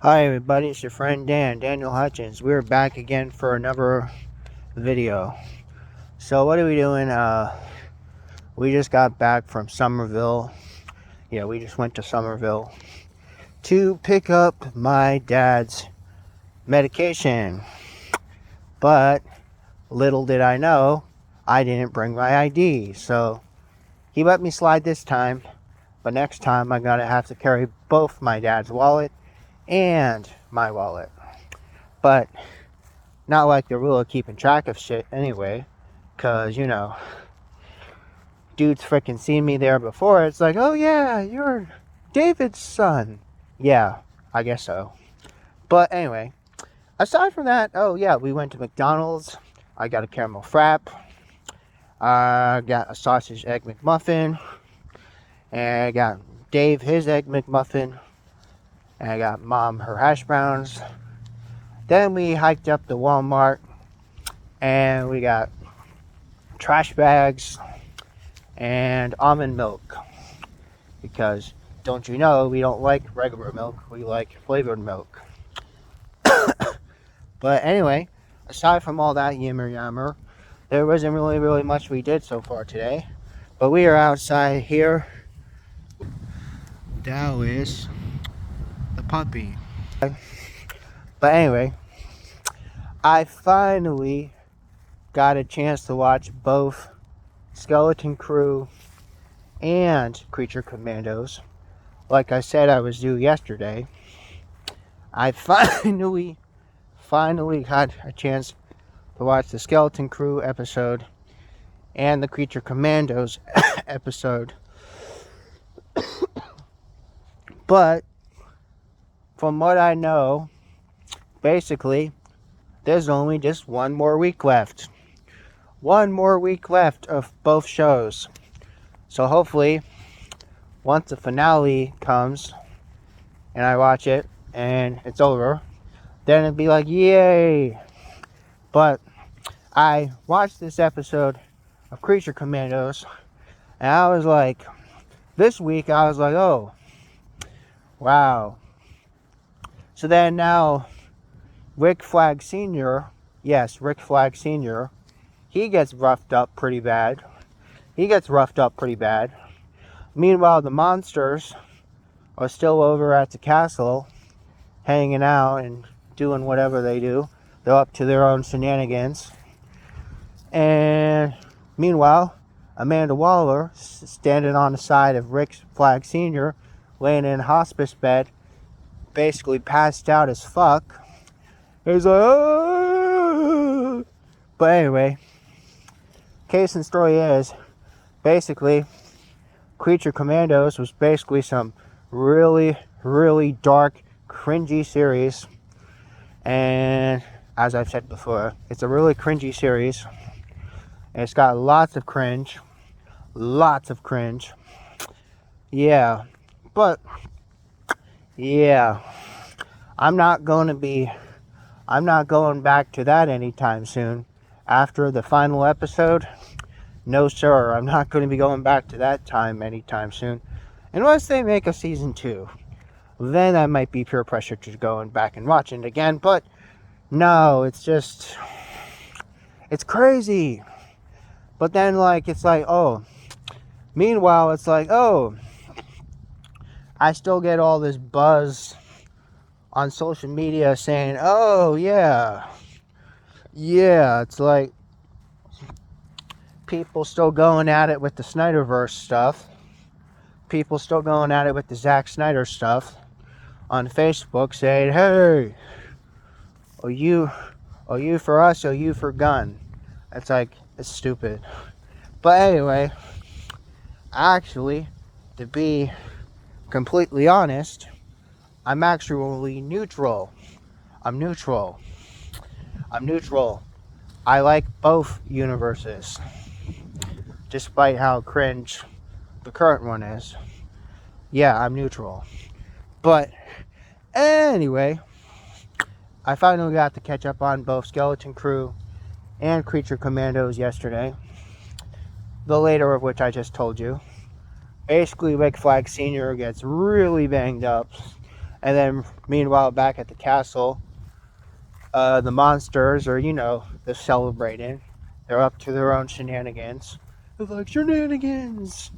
Hi everybody, it's your friend Daniel Hutchins. We're back again for another video. So what are we doing? We just got back from Somerville. Yeah, we just went to Somerville to pick up my dad's medication. But little did I know, I didn't bring my ID. So he let me slide this time, but next time I'm gonna have to carry both my dad's wallet and my wallet. But not like the rule of keeping track of shit anyway, because, dude's freaking seen me there before. It's like, oh yeah, you're David's son. Yeah, I guess so. But anyway, aside from that, oh yeah, we went to McDonald's. I got a caramel frap. I got a sausage egg McMuffin. And I got Dave his egg McMuffin. And I got Mom her hash browns. Then we hiked up to Walmart. And we got trash bags and almond milk, because don't you know, we don't like regular milk, we like flavored milk. But anyway, aside from all that yammer, there wasn't really much we did so far today. But we are outside here. Dallas the puppy. But anyway, I finally got a chance to watch both Skeleton Crew and Creature Commandos. Like I said I was due yesterday. I finally got a chance to watch the Skeleton Crew episode and the Creature Commandos episode. But from what I know, basically there's only just one more week left. One more week left of both shows. So hopefully, once the finale comes and I watch it and it's over, then it'd be like, yay! But I watched this episode of Creature Commandos and I was like, this week I was like, oh, wow. So then now, Rick Flag Sr., yes, Rick Flag Sr., he gets roughed up pretty bad. Meanwhile, the monsters are still over at the castle, hanging out and doing whatever they do. They're up to their own shenanigans. And meanwhile, Amanda Waller, standing on the side of Rick Flag Sr., laying in a hospice bed, basically passed out as fuck. He's like, oh! But anyway, case and story is, basically, Creature Commandos was basically some really dark, cringy series. And as I've said before, it's a really cringy series. And it's got lots of cringe. Yeah. But, yeah. I'm not going back to that anytime soon. After the final episode, no sir, I'm not going to be going back to that time anytime soon. Unless they make a season 2. Then I might be peer pressure to going back and watching it again. But no, it's crazy. But then it's like, oh. Meanwhile, it's like, oh. I still get all this buzz on social media saying, oh yeah. Yeah, it's like people still going at it with the Snyderverse stuff. People still going at it with the Zack Snyder stuff on Facebook, saying, hey, are you for us, or you for gun? It's like, it's stupid. But anyway, actually, to be completely honest, I'm actually neutral. I'm neutral. I like both universes, despite how cringe the current one is. Yeah, I'm neutral. But anyway, I finally got to catch up on both Skeleton Crew and Creature Commandos yesterday. The later of which I just told you. Basically, Rick Flag Sr. gets really banged up. And then, meanwhile, back at the castle, the monsters are, they're celebrating. They're up to their own shenanigans. They're like, shenanigans!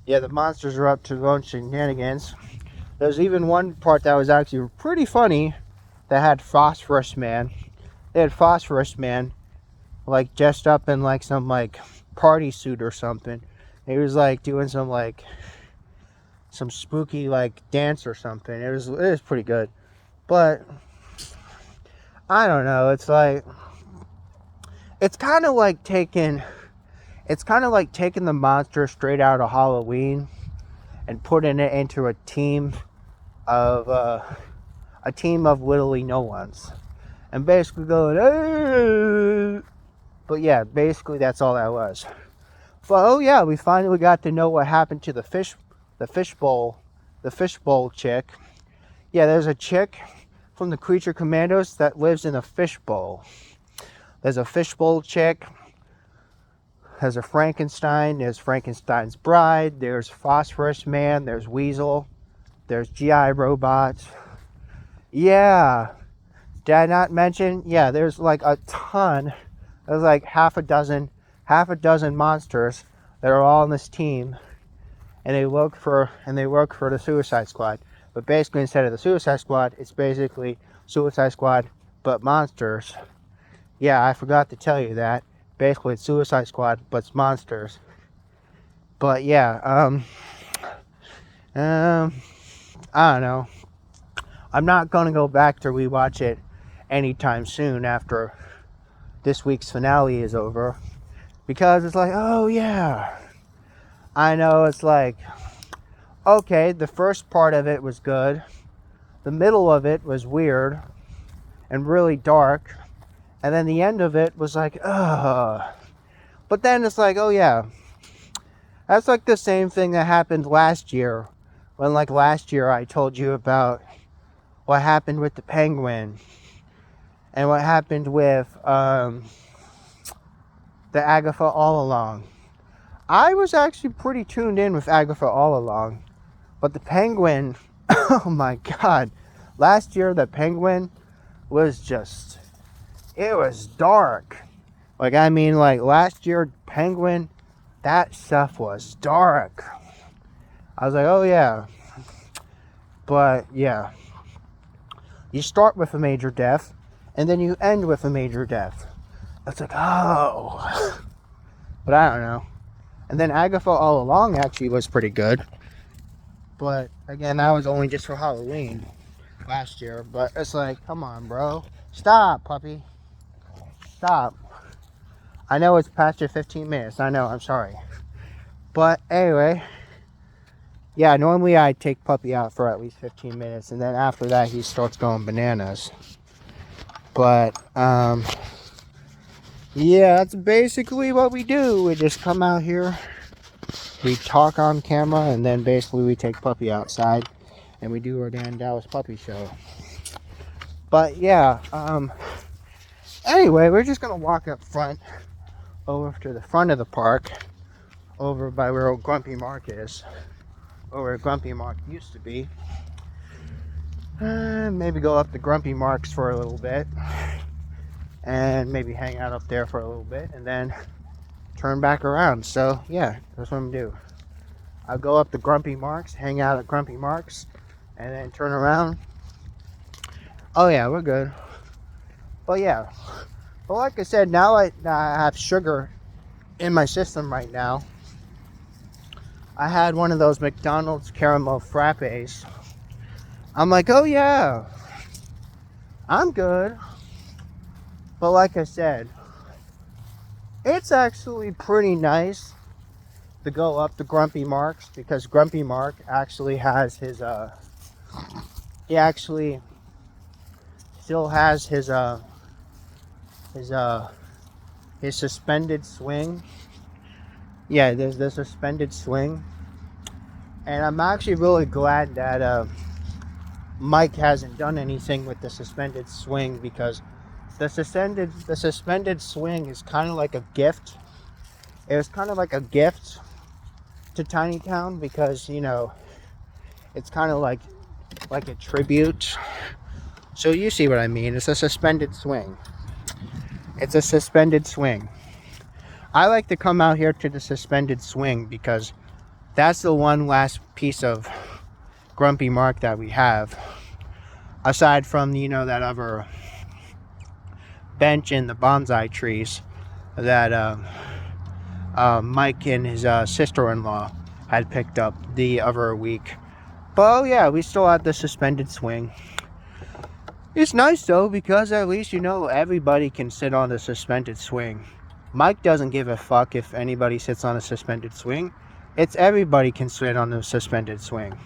Yeah, the monsters are up to their own shenanigans. There's even one part that was actually pretty funny that had Phosphorus Man. They had Phosphorus Man, like, dressed up in, like, some, like, party suit or something. He was, like, doing some spooky, like, dance or something. It was pretty good. But I don't know. It's like, it's kind of like taking the monster straight out of Halloween and putting it into a team of literally no ones, and basically going, hey! But yeah, basically that's all that was. But oh yeah, we finally got to know what happened to the fishbowl chick. Yeah, there's a chick from the Creature Commandos that lives in a fishbowl. There's a fishbowl chick. There's a Frankenstein. There's Frankenstein's bride. There's Phosphorus Man. There's Weasel. There's GI robots. Yeah. Did I not mention? Yeah, there's like a ton. There's like half a dozen monsters that are all on this team, and they work for the Suicide Squad. But basically, instead of the Suicide Squad, it's basically Suicide Squad but monsters. Yeah, I forgot to tell you that. Basically, it's Suicide Squad but it's monsters. But yeah, I don't know. I'm not gonna go back to rewatch it anytime soon after this week's finale is over, because it's like, oh yeah, I know. It's like, okay, the first part of it was good, the middle of it was weird and really dark, and then the end of it was like, ugh. But then it's like, oh yeah, that's like the same thing that happened last year, when like last year I told you about what happened with the Penguin and what happened with the Agatha All Along. I was actually pretty tuned in with Agatha All Along, but the Penguin, oh my god, last year the Penguin was just, it was dark. Like, I mean, like last year Penguin, that stuff was dark. I was like, oh yeah. But yeah, you start with a major death and then you end with a major death. It's like, oh. But I don't know. And then Agatha All Along actually was pretty good. But again, that was only just for Halloween last year. But it's like, come on, bro. Stop, puppy. Stop. I know it's past your 15 minutes. I know, I'm sorry. But anyway, yeah, normally I take Puppy out for at least 15 minutes. And then after that, he starts going bananas. But, yeah, that's basically what we do. We just come out here, we talk on camera, and then basically we take Puppy outside and we do our Dan Dallas Puppy Show. But yeah, anyway, we're just gonna walk up front, over to the front of the park, over by where old Grumpy Mark is, or where Grumpy Mark used to be. Maybe go up to Grumpy Mark's for a little bit, and maybe hang out up there for a little bit, and then turn back around. So yeah, that's what I'm gonna do. I'll go up to Grumpy Mark's, hang out at Grumpy Mark's, and then turn around. Oh yeah, we're good. But yeah, but like I said, now I have sugar in my system right now. I had one of those McDonald's caramel frappes. I'm like, oh yeah, I'm good. But like I said, it's actually pretty nice to go up to Grumpy Mark's, because Grumpy Mark actually has his he actually still has his suspended swing. Yeah, there's the suspended swing. And I'm actually really glad that Mike hasn't done anything with the suspended swing, because the suspended swing is kind of like a gift. It was kind of like a gift to Tiny Town, because, you know, it's kind of like like a tribute. So you see what I mean. It's a suspended swing. It's a suspended swing. I like to come out here to the suspended swing because that's the one last piece of Grumpy Mark that we have. Aside from, that other bench in the bonsai trees that Mike and his sister-in-law had picked up the other week. But yeah, we still have the suspended swing. It's nice though because at least everybody can sit on the suspended swing. Mike doesn't give a fuck if anybody sits on a suspended swing. It's everybody can sit on the suspended swing.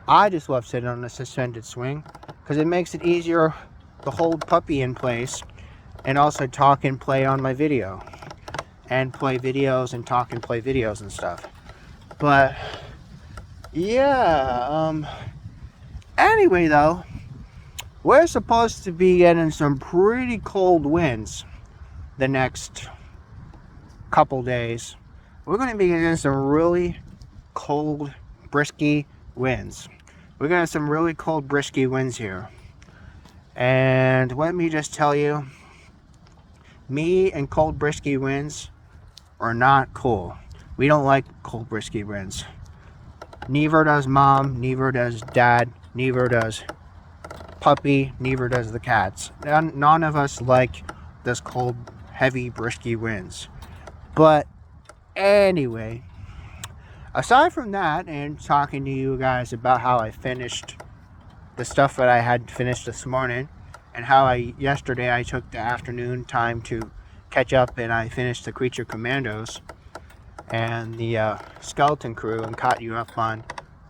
I just love sitting on the suspended swing because it makes it easier to hold Puppy in place and also talk and play on my video and play videos and talk and play videos and stuff. But yeah, anyway though, we're supposed to be getting some pretty cold winds the next couple days. We're going to be getting some really cold, brisky winds. We're going to have some really cold, brisky winds here. And let me just tell you, me and cold, brisky winds are not cool. We don't like cold, brisky winds. Neither does Mom, neither does Dad, neither does Puppy, neither does the cats. None of us like this cold, heavy, brisky winds. But anyway, aside from that and talking to you guys about how I finished the stuff that I had finished this morning and how yesterday I took the afternoon time to catch up and I finished the Creature Commandos and the Skeleton Crew and caught you up on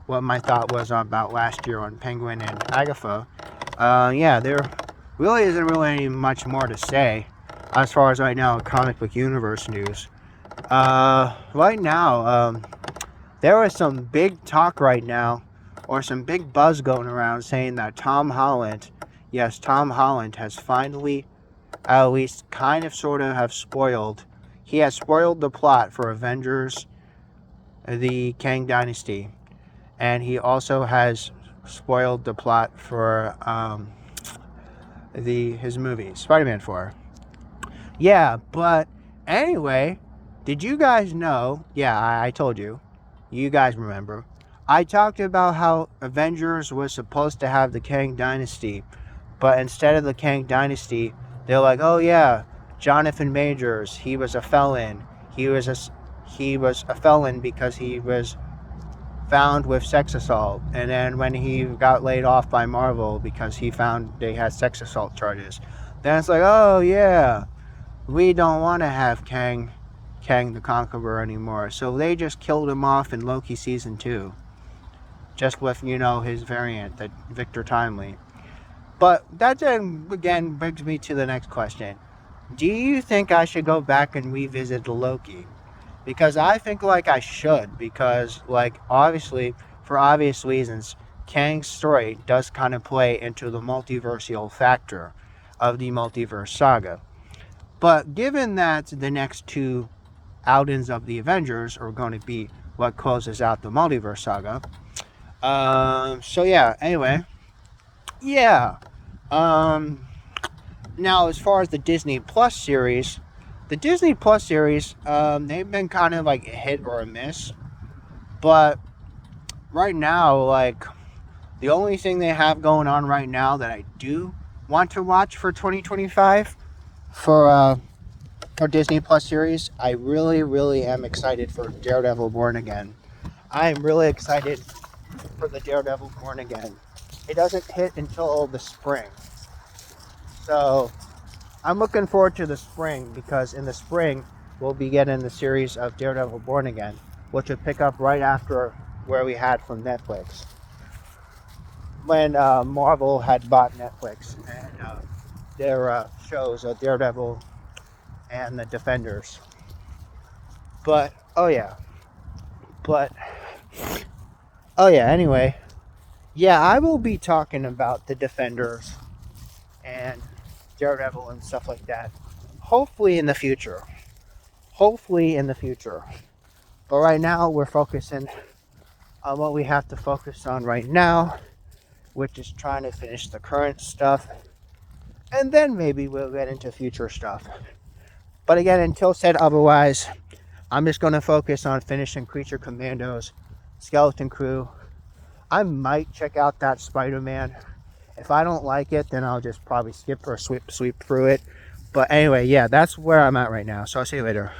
what my thought was about last year on Penguin and Agatha. Yeah, there really isn't really much more to say as far as right now comic book universe news. Right now, there is some big talk right now, or some big buzz going around saying that Tom Holland has finally, at least kind of sort of he has spoiled the plot for Avengers, the Kang Dynasty, and he also has spoiled the plot for his movie, Spider-Man 4. Yeah, but anyway, did you guys know, I told you, you guys remember, I talked about how Avengers was supposed to have the Kang Dynasty, but instead of the Kang Dynasty, they're like, oh yeah, Jonathan Majors, he was a felon. He was a felon because he was found with sex assault. And then when he got laid off by Marvel because he found they had sex assault charges, then it's like, oh yeah, we don't want to have Kang the Conqueror anymore. So they just killed him off in Loki season 2. Just with, his variant, that Victor Timely. But that then again brings me to the next question. Do you think I should go back and revisit Loki? Because I think I should, because obviously, for obvious reasons, Kang's story does kind of play into the multiversial factor of the multiverse saga. But given that the next 2 outings of the Avengers are going to be what closes out the multiverse saga. So yeah, anyway. Yeah. Now as far as the Disney Plus series, they've been kind of a hit or a miss. But right now, the only thing they have going on right now that I do want to watch for 2025 for Disney Plus series, I really, really am excited for Daredevil Born Again. I am really excited for the Daredevil Born Again. It doesn't hit until the spring. So I'm looking forward to the spring because in the spring we'll be getting the series of Daredevil Born Again, which will pick up right after where we had from Netflix. When Marvel had bought Netflix and their shows of Daredevil and the Defenders. Anyway. Yeah, I will be talking about the Defenders and Daredevil and stuff like that. Hopefully in the future. But right now we're focusing on what we have to focus on right now. which is trying to finish the current stuff. And then maybe we'll get into future stuff. But again, until said otherwise, I'm just going to focus on finishing Creature Commandos, Skeleton Crew. I might check out that Spider-Man. If I don't like it, then I'll just probably skip or sweep through it. But anyway, yeah, that's where I'm at right now. So I'll see you later.